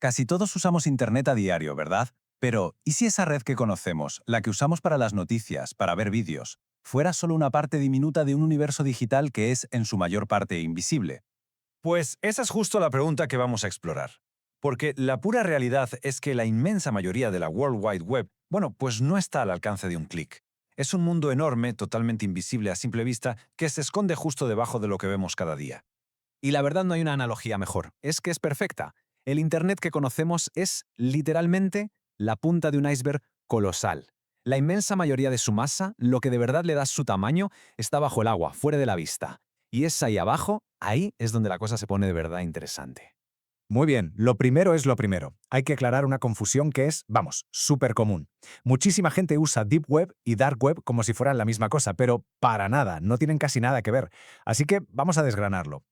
Casi todos usamos Internet a diario, ¿verdad? Pero, ¿y si esa red que conocemos, la que usamos para las noticias, para ver vídeos, fuera solo una parte diminuta de un universo digital que es, en su mayor parte, invisible? Pues esa es justo la pregunta que vamos a explorar. Porque la pura realidad es que la inmensa mayoría de la World Wide Web, bueno, pues no está al alcance de un clic. Es un mundo enorme, totalmente invisible a simple vista, que se esconde justo debajo de lo que vemos cada día. Y la verdad no hay una analogía mejor, es que es perfecta. El Internet que conocemos es, literalmente, la punta de un iceberg colosal. La inmensa mayoría de su masa, lo que de verdad le da su tamaño, está bajo el agua, fuera de la vista. Y es ahí abajo, ahí es donde la cosa se pone de verdad interesante. Muy bien, lo primero es lo primero. Hay que aclarar una confusión que es, vamos, súper común. Muchísima gente usa Deep Web y Dark Web como si fueran la misma cosa, pero para nada, no tienen casi nada que ver. Así que vamos a desgranarlo.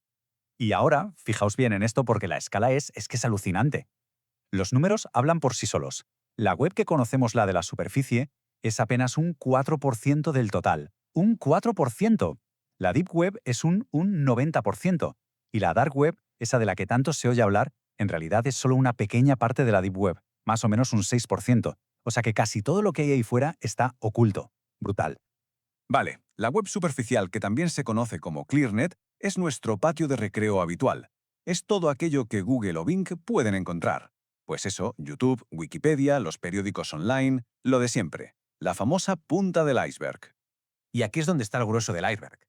Y ahora, fijaos bien en esto porque la escala es que es alucinante. Los números hablan por sí solos. La web que conocemos, la de la superficie, es apenas un 4% del total. ¡Un 4%! La Deep Web es un 90%. Y la Dark Web, esa de la que tanto se oye hablar, en realidad es solo una pequeña parte de la Deep Web, más o menos un 6%. O sea que casi todo lo que hay ahí fuera está oculto. Brutal. Vale, la web superficial, que también se conoce como ClearNet, es nuestro patio de recreo habitual. Es todo aquello que Google o Bing pueden encontrar. Pues eso, YouTube, Wikipedia, los periódicos online, lo de siempre. La famosa punta del iceberg. Y aquí es donde está el grueso del iceberg.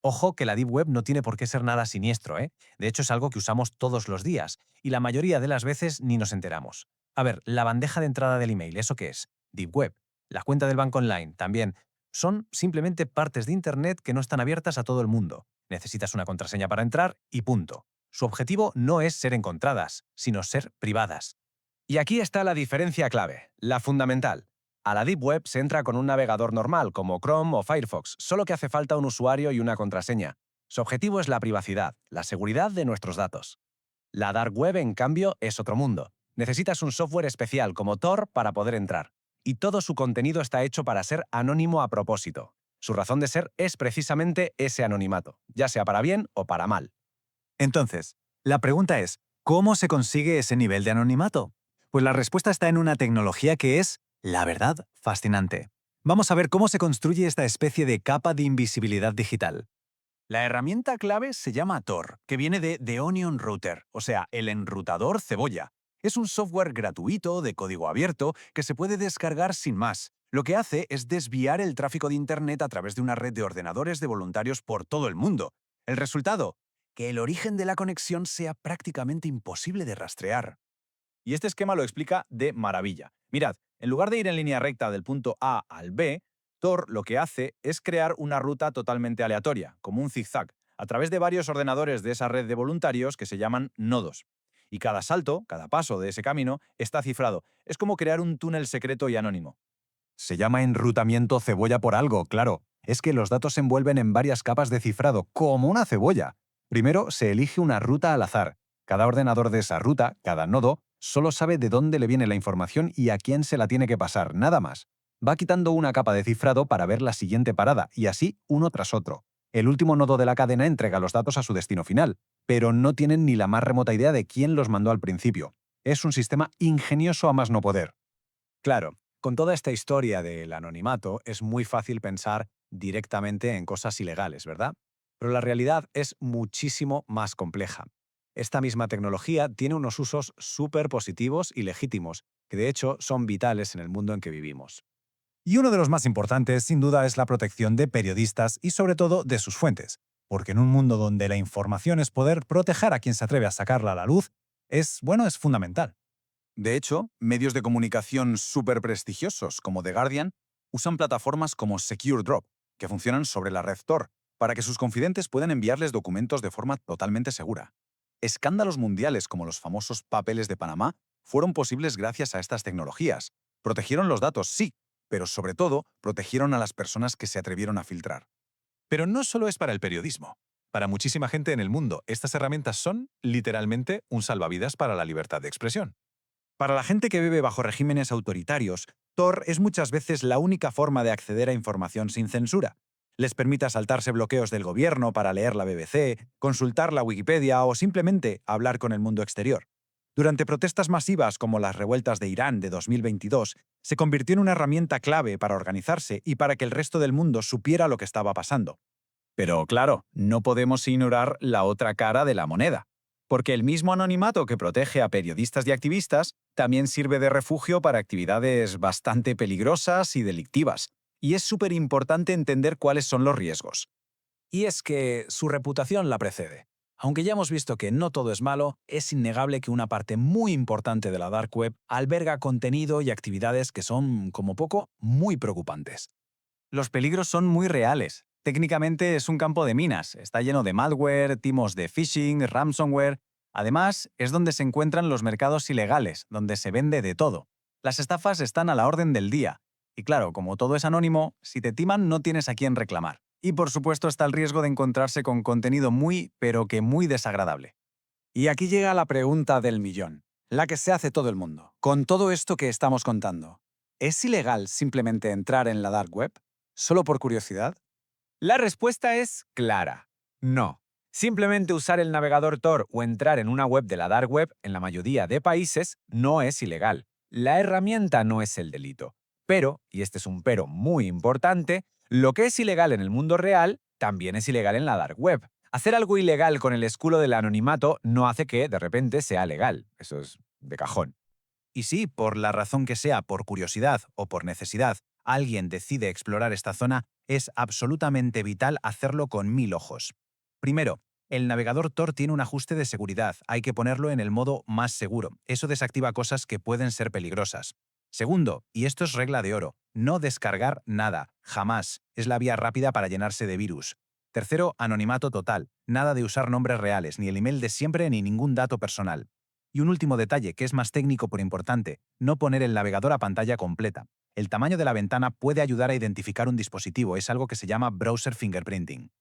Ojo que la Deep Web no tiene por qué ser nada siniestro, ¿eh? De hecho, es algo que usamos todos los días, y la mayoría de las veces ni nos enteramos. A ver, la bandeja de entrada del email, ¿eso qué es? Deep Web. La cuenta del banco online, también. Son simplemente partes de Internet que no están abiertas a todo el mundo. Necesitas una contraseña para entrar y punto. Su objetivo no es ser encontradas, sino ser privadas. Y aquí está la diferencia clave, la fundamental. A la Deep Web se entra con un navegador normal, como Chrome o Firefox, solo que hace falta un usuario y una contraseña. Su objetivo es la privacidad, la seguridad de nuestros datos. La Dark Web, en cambio, es otro mundo. Necesitas un software especial como Tor para poder entrar. Y todo su contenido está hecho para ser anónimo a propósito. Su razón de ser es precisamente ese anonimato, ya sea para bien o para mal. Entonces, la pregunta es, ¿cómo se consigue ese nivel de anonimato? Pues la respuesta está en una tecnología que es, la verdad, fascinante. Vamos a ver cómo se construye esta especie de capa de invisibilidad digital. La herramienta clave se llama Tor, que viene de The Onion Router, o sea, el enrutador cebolla. Es un software gratuito de código abierto que se puede descargar sin más. Lo que hace es desviar el tráfico de Internet a través de una red de ordenadores de voluntarios por todo el mundo. El resultado, que el origen de la conexión sea prácticamente imposible de rastrear. Y este esquema lo explica de maravilla. Mirad, en lugar de ir en línea recta del punto A al B, Tor lo que hace es crear una ruta totalmente aleatoria, como un zigzag, a través de varios ordenadores de esa red de voluntarios que se llaman nodos. Y cada salto, cada paso de ese camino, está cifrado. Es como crear un túnel secreto y anónimo. Se llama enrutamiento cebolla por algo, claro. Es que los datos se envuelven en varias capas de cifrado, como una cebolla. Primero se elige una ruta al azar. Cada ordenador de esa ruta, cada nodo, solo sabe de dónde le viene la información y a quién se la tiene que pasar, nada más. Va quitando una capa de cifrado para ver la siguiente parada, y así uno tras otro. El último nodo de la cadena entrega los datos a su destino final, pero no tienen ni la más remota idea de quién los mandó al principio. Es un sistema ingenioso a más no poder. Claro, con toda esta historia del anonimato es muy fácil pensar directamente en cosas ilegales, ¿verdad? Pero la realidad es muchísimo más compleja. Esta misma tecnología tiene unos usos súper positivos y legítimos, que de hecho son vitales en el mundo en que vivimos. Y uno de los más importantes, sin duda, es la protección de periodistas y sobre todo de sus fuentes. Porque en un mundo donde la información es poder, proteger a quien se atreve a sacarla a la luz es fundamental. De hecho, medios de comunicación súper prestigiosos como The Guardian usan plataformas como Secure Drop, que funcionan sobre la red Tor, para que sus confidentes puedan enviarles documentos de forma totalmente segura. Escándalos mundiales como los famosos papeles de Panamá fueron posibles gracias a estas tecnologías. Protegieron los datos, sí, pero sobre todo protegieron a las personas que se atrevieron a filtrar. Pero no solo es para el periodismo. Para muchísima gente en el mundo, estas herramientas son, literalmente, un salvavidas para la libertad de expresión. Para la gente que vive bajo regímenes autoritarios, Tor es muchas veces la única forma de acceder a información sin censura. Les permite saltarse bloqueos del gobierno para leer la BBC, consultar la Wikipedia o simplemente hablar con el mundo exterior. Durante protestas masivas como las revueltas de Irán de 2022, se convirtió en una herramienta clave para organizarse y para que el resto del mundo supiera lo que estaba pasando. Pero claro, no podemos ignorar la otra cara de la moneda, porque el mismo anonimato que protege a periodistas y activistas también sirve de refugio para actividades bastante peligrosas y delictivas, y es súper importante entender cuáles son los riesgos. Y es que su reputación la precede. Aunque ya hemos visto que no todo es malo, es innegable que una parte muy importante de la Dark Web alberga contenido y actividades que son, como poco, muy preocupantes. Los peligros son muy reales. Técnicamente es un campo de minas. Está lleno de malware, timos de phishing, ransomware. Además, es donde se encuentran los mercados ilegales, donde se vende de todo. Las estafas están a la orden del día. Y claro, como todo es anónimo, si te timan no tienes a quién reclamar. Y por supuesto está el riesgo de encontrarse con contenido muy, pero que muy desagradable. Y aquí llega la pregunta del millón, la que se hace todo el mundo. Con todo esto que estamos contando, ¿es ilegal simplemente entrar en la Dark Web? ¿Solo por curiosidad? La respuesta es clara. No. Simplemente usar el navegador Tor o entrar en una web de la Dark Web en la mayoría de países no es ilegal. La herramienta no es el delito. Pero, y este es un pero muy importante, lo que es ilegal en el mundo real también es ilegal en la Dark Web. Hacer algo ilegal con el escudo del anonimato no hace que, de repente, sea legal. Eso es de cajón. Y si, por la razón que sea, por curiosidad o por necesidad, alguien decide explorar esta zona, es absolutamente vital hacerlo con 1000 ojos. Primero, el navegador Tor tiene un ajuste de seguridad. Hay que ponerlo en el modo más seguro. Eso desactiva cosas que pueden ser peligrosas. Segundo, y esto es regla de oro, no descargar nada, jamás. Es la vía rápida para llenarse de virus. Tercero, anonimato total. Nada de usar nombres reales, ni el email de siempre, ni ningún dato personal. Y un último detalle, que es más técnico pero importante, no poner el navegador a pantalla completa. El tamaño de la ventana puede ayudar a identificar un dispositivo, es algo que se llama browser fingerprinting.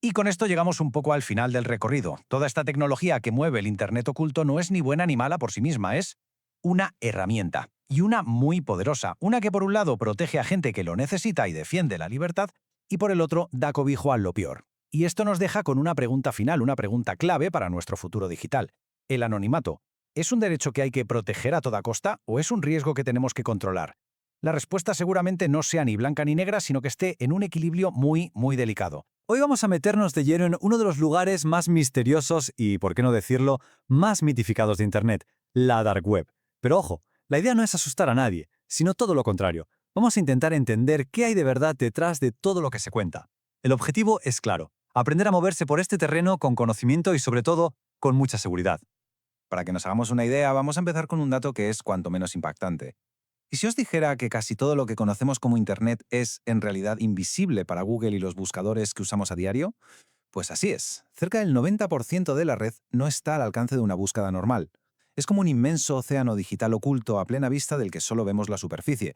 Y con esto llegamos un poco al final del recorrido. Toda esta tecnología que mueve el Internet oculto no es ni buena ni mala por sí misma, es una herramienta. Y una muy poderosa, una que por un lado protege a gente que lo necesita y defiende la libertad, y por el otro da cobijo a lo peor. Y esto nos deja con una pregunta final, una pregunta clave para nuestro futuro digital. ¿El anonimato es un derecho que hay que proteger a toda costa o es un riesgo que tenemos que controlar? La respuesta seguramente no sea ni blanca ni negra, sino que esté en un equilibrio muy, muy delicado. Hoy vamos a meternos de lleno en uno de los lugares más misteriosos y, por qué no decirlo, más mitificados de Internet, la Dark Web. Pero ojo, la idea no es asustar a nadie, sino todo lo contrario. Vamos a intentar entender qué hay de verdad detrás de todo lo que se cuenta. El objetivo es claro, aprender a moverse por este terreno con conocimiento y, sobre todo, con mucha seguridad. Para que nos hagamos una idea, vamos a empezar con un dato que es cuanto menos impactante. ¿Y si os dijera que casi todo lo que conocemos como Internet es, en realidad, invisible para Google y los buscadores que usamos a diario? Pues así es. Cerca del 90% de la red no está al alcance de una búsqueda normal. Es como un inmenso océano digital oculto a plena vista del que solo vemos la superficie.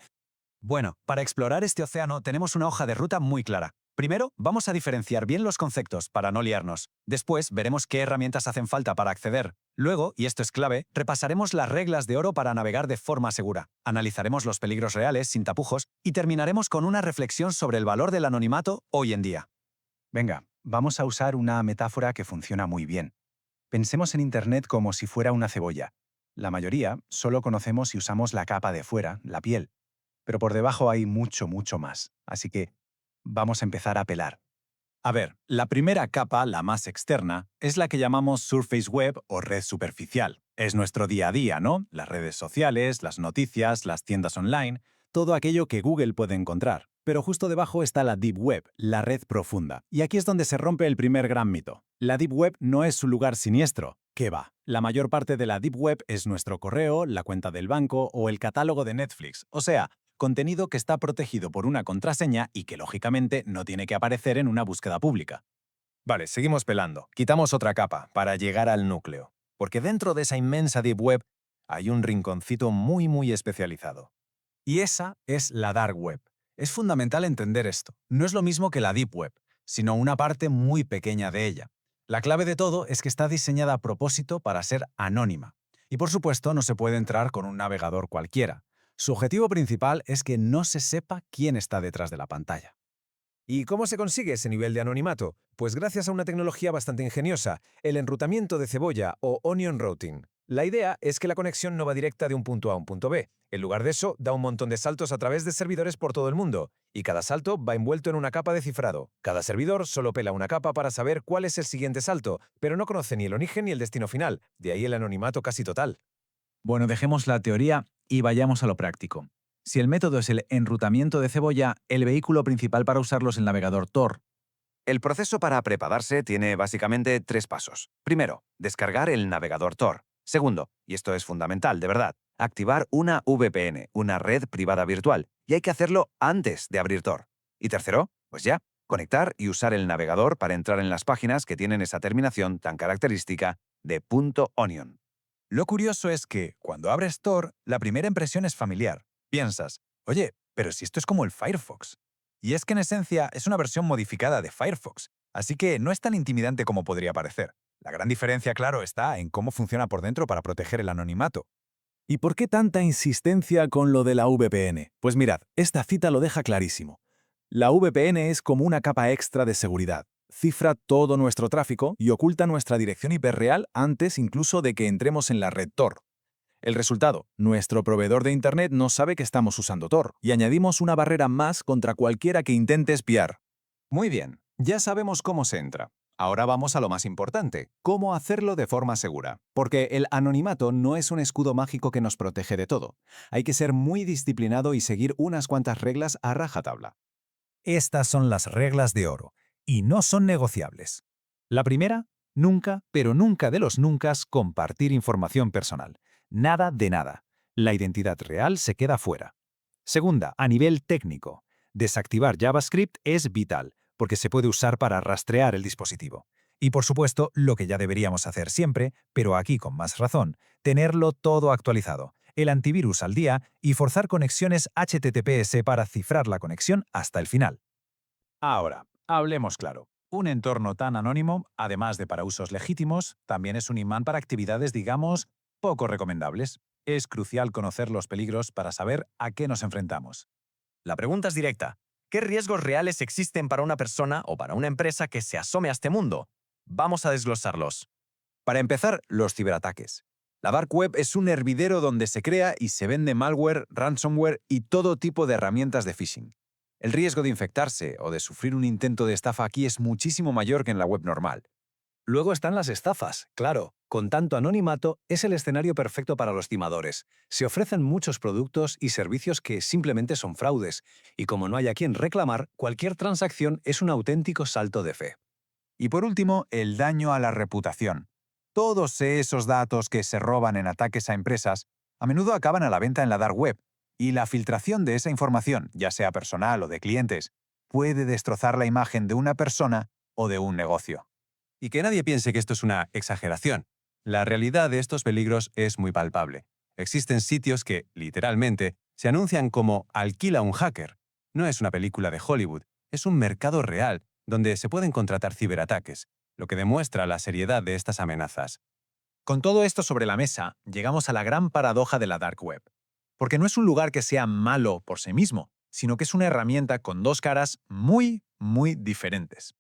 Bueno, para explorar este océano tenemos una hoja de ruta muy clara. Primero, vamos a diferenciar bien los conceptos para no liarnos. Después, veremos qué herramientas hacen falta para acceder. Luego, y esto es clave, repasaremos las reglas de oro para navegar de forma segura. Analizaremos los peligros reales, sin tapujos, y terminaremos con una reflexión sobre el valor del anonimato hoy en día. Venga, vamos a usar una metáfora que funciona muy bien. Pensemos en Internet como si fuera una cebolla. La mayoría solo conocemos y usamos la capa de fuera, la piel. Pero por debajo hay mucho, mucho más. Así que vamos a empezar a pelar. A ver, la primera capa, la más externa, es la que llamamos Surface Web o red superficial. Es nuestro día a día, ¿no? Las redes sociales, las noticias, las tiendas online, todo aquello que Google puede encontrar. Pero justo debajo está la Deep Web, la red profunda. Y aquí es donde se rompe el primer gran mito. La Deep Web no es su lugar siniestro. ¿Qué va? La mayor parte de la Deep Web es nuestro correo, la cuenta del banco o el catálogo de Netflix. O sea, contenido que está protegido por una contraseña y que, lógicamente, no tiene que aparecer en una búsqueda pública. Vale, seguimos pelando. Quitamos otra capa para llegar al núcleo. Porque dentro de esa inmensa Deep Web hay un rinconcito muy, muy especializado. Y esa es la Dark Web. Es fundamental entender esto. No es lo mismo que la Deep Web, sino una parte muy pequeña de ella. La clave de todo es que está diseñada a propósito para ser anónima. Y por supuesto no se puede entrar con un navegador cualquiera. Su objetivo principal es que no se sepa quién está detrás de la pantalla. ¿Y cómo se consigue ese nivel de anonimato? Pues gracias a una tecnología bastante ingeniosa, el enrutamiento de cebolla o onion routing. La idea es que la conexión no va directa de un punto a un punto B. En lugar de eso, da un montón de saltos a través de servidores por todo el mundo, y cada salto va envuelto en una capa de cifrado. Cada servidor solo pela una capa para saber cuál es el siguiente salto, pero no conoce ni el origen ni el destino final, de ahí el anonimato casi total. Bueno, dejemos la teoría y vayamos a lo práctico. Si el método es el enrutamiento de cebolla, el vehículo principal para usarlo es el navegador Tor. El proceso para prepararse tiene básicamente 3 pasos. Primero, descargar el navegador Tor. Segundo, y esto es fundamental, de verdad, activar una VPN, una red privada virtual, y hay que hacerlo antes de abrir Tor. Y tercero, pues ya, conectar y usar el navegador para entrar en las páginas que tienen esa terminación tan característica de .onion. Lo curioso es que, cuando abres Tor, la primera impresión es familiar. Piensas, oye, pero si esto es como el Firefox. Y es que en esencia es una versión modificada de Firefox, así que no es tan intimidante como podría parecer. La gran diferencia, claro, está en cómo funciona por dentro para proteger el anonimato. ¿Y por qué tanta insistencia con lo de la VPN? Pues mirad, esta cita lo deja clarísimo. La VPN es como una capa extra de seguridad. Cifra todo nuestro tráfico y oculta nuestra dirección IP real antes incluso de que entremos en la red Tor. El resultado, nuestro proveedor de Internet no sabe que estamos usando Tor, y añadimos una barrera más contra cualquiera que intente espiar. Muy bien, ya sabemos cómo se entra. Ahora vamos a lo más importante, cómo hacerlo de forma segura. Porque el anonimato no es un escudo mágico que nos protege de todo. Hay que ser muy disciplinado y seguir unas cuantas reglas a rajatabla. Estas son las reglas de oro, y no son negociables. La primera, nunca, pero nunca de los nuncas, compartir información personal. Nada de nada. La identidad real se queda fuera. Segunda, a nivel técnico. Desactivar JavaScript es vital, porque se puede usar para rastrear el dispositivo. Y por supuesto, lo que ya deberíamos hacer siempre, pero aquí con más razón, tenerlo todo actualizado, el antivirus al día y forzar conexiones HTTPS para cifrar la conexión hasta el final. Ahora, hablemos claro. Un entorno tan anónimo, además de para usos legítimos, también es un imán para actividades, digamos, poco recomendables. Es crucial conocer los peligros para saber a qué nos enfrentamos. La pregunta es directa. ¿Qué riesgos reales existen para una persona o para una empresa que se asome a este mundo? Vamos a desglosarlos. Para empezar, los ciberataques. La Dark Web es un hervidero donde se crea y se vende malware, ransomware y todo tipo de herramientas de phishing. El riesgo de infectarse o de sufrir un intento de estafa aquí es muchísimo mayor que en la web normal. Luego están las estafas, claro. Con tanto anonimato, es el escenario perfecto para los timadores. Se ofrecen muchos productos y servicios que simplemente son fraudes, y como no hay a quien reclamar, cualquier transacción es un auténtico salto de fe. Y por último, el daño a la reputación. Todos esos datos que se roban en ataques a empresas a menudo acaban a la venta en la Dark Web, y la filtración de esa información, ya sea personal o de clientes, puede destrozar la imagen de una persona o de un negocio. Y que nadie piense que esto es una exageración. La realidad de estos peligros es muy palpable. Existen sitios que, literalmente, se anuncian como «alquila un hacker». No es una película de Hollywood, es un mercado real donde se pueden contratar ciberataques, lo que demuestra la seriedad de estas amenazas. Con todo esto sobre la mesa, llegamos a la gran paradoja de la Dark Web. Porque no es un lugar que sea malo por sí mismo, sino que es una herramienta con dos caras muy, muy diferentes.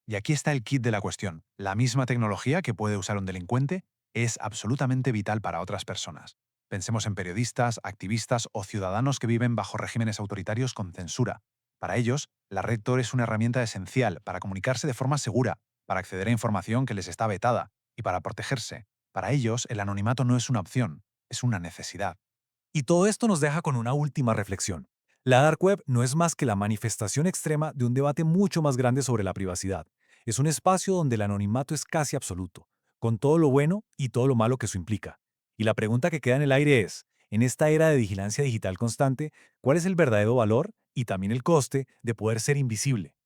Y aquí está el kit de la cuestión. La misma tecnología que puede usar un delincuente es absolutamente vital para otras personas. Pensemos en periodistas, activistas o ciudadanos que viven bajo regímenes autoritarios con censura. Para ellos, la red Tor es una herramienta esencial para comunicarse de forma segura, para acceder a información que les está vetada y para protegerse. Para ellos, el anonimato no es una opción, es una necesidad. Y todo esto nos deja con una última reflexión. La Dark Web no es más que la manifestación extrema de un debate mucho más grande sobre la privacidad. Es un espacio donde el anonimato es casi absoluto, con todo lo bueno y todo lo malo que eso implica. Y la pregunta que queda en el aire es, en esta era de vigilancia digital constante, ¿cuál es el verdadero valor y también el coste de poder ser invisible?